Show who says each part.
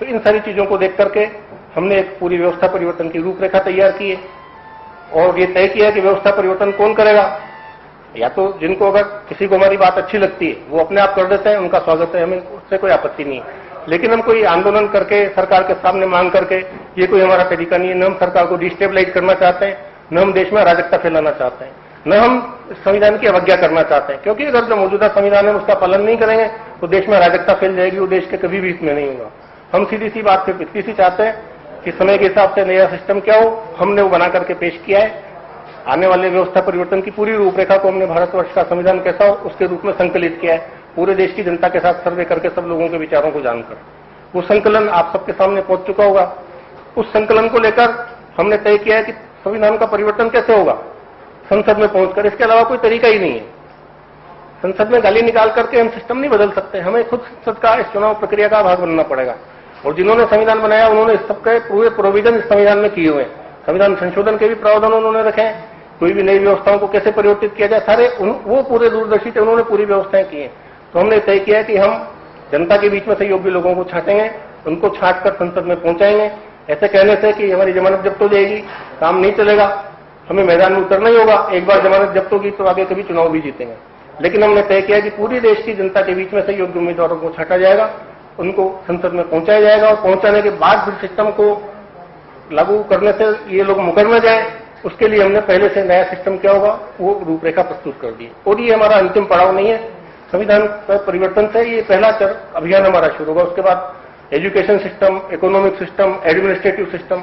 Speaker 1: तो इन सारी चीजों को देख करके हमने एक पूरी व्यवस्था परिवर्तन की रूपरेखा तैयार की है और ये तय किया कि व्यवस्था परिवर्तन कौन करेगा। या तो जिनको अगर किसी को हमारी बात अच्छी लगती है वो अपने आप कर देते हैं, उनका स्वागत है, हमें उससे कोई आपत्ति नहीं है। लेकिन हम कोई आंदोलन करके सरकार के सामने मांग करके ये कोई हमारा तरीका नहीं है। न हम सरकार को डिस्टेबलाइज करना चाहते हैं, न हम देश में अराजकता फैलाना चाहते हैं, न हम संविधान की अवज्ञा करना चाहते हैं। क्योंकि अगर जो मौजूदा संविधान है उसका पालन नहीं करेंगे तो देश में अराजकता फैल जाएगी, वो देश के कभी भी हित में नहीं होगा। हम सीधी सी बात पे इतनी सी चाहते हैं कि समय के हिसाब से नया सिस्टम क्या हो, हमने वो बना करके पेश किया है। आने वाले व्यवस्था परिवर्तन की पूरी रूपरेखा को हमने भारतवर्ष का संविधान कैसा हो उसके रूप में संकलित किया है, पूरे देश की जनता के साथ सर्वे करके सब लोगों के विचारों को जानकर। वो संकलन आप सबके सामने पहुंच चुका होगा। उस संकलन को लेकर हमने तय किया है कि संविधान का परिवर्तन कैसे होगा, संसद में पहुंचकर। इसके अलावा कोई तरीका ही नहीं है। संसद में गाली निकाल करके हम सिस्टम नहीं बदल सकते, हमें खुद संसद का इस चुनाव प्रक्रिया का भाग बनना पड़ेगा। और जिन्होंने संविधान बनाया उन्होंने इस सबके पूरे प्रोविजन इस संविधान में किए हुए हैं। संविधान संशोधन के भी प्रावधान उन्होंने रखे हैं, कोई भी नई व्यवस्थाओं को कैसे परिवर्तित किया जाए, सारे वो पूरे दूरदर्शी थे, उन्होंने पूरी व्यवस्थाएं की हैं। तो हमने तय किया है कि हम जनता के बीच में से योग्य लोगों को छांटेंगे, उनको छांट कर संसद में पहुंचाएंगे। ऐसे कहने से कि हमारी जमानत जब्त हो जाएगी, काम नहीं चलेगा, हमें मैदान में उतरना ही होगा। एक बार जमानत जब्त होगी तो आगे कभी चुनाव भी जीतेंगे। लेकिन हमने तय किया कि पूरी देश की जनता के बीच में से योग्य उम्मीदवारों को छांटा जाएगा, उनको संसद में पहुंचाया जाएगा और पहुंचाने के बाद फिर सिस्टम को लागू करने से ये लोग मुकर न जाए, उसके लिए हमने पहले से नया सिस्टम क्या होगा वो रूपरेखा प्रस्तुत कर दी। और ये हमारा अंतिम पड़ाव नहीं है, संविधान परिवर्तन से ये पहला अभियान हमारा शुरू होगा। उसके बाद education system, economic system, administrative system,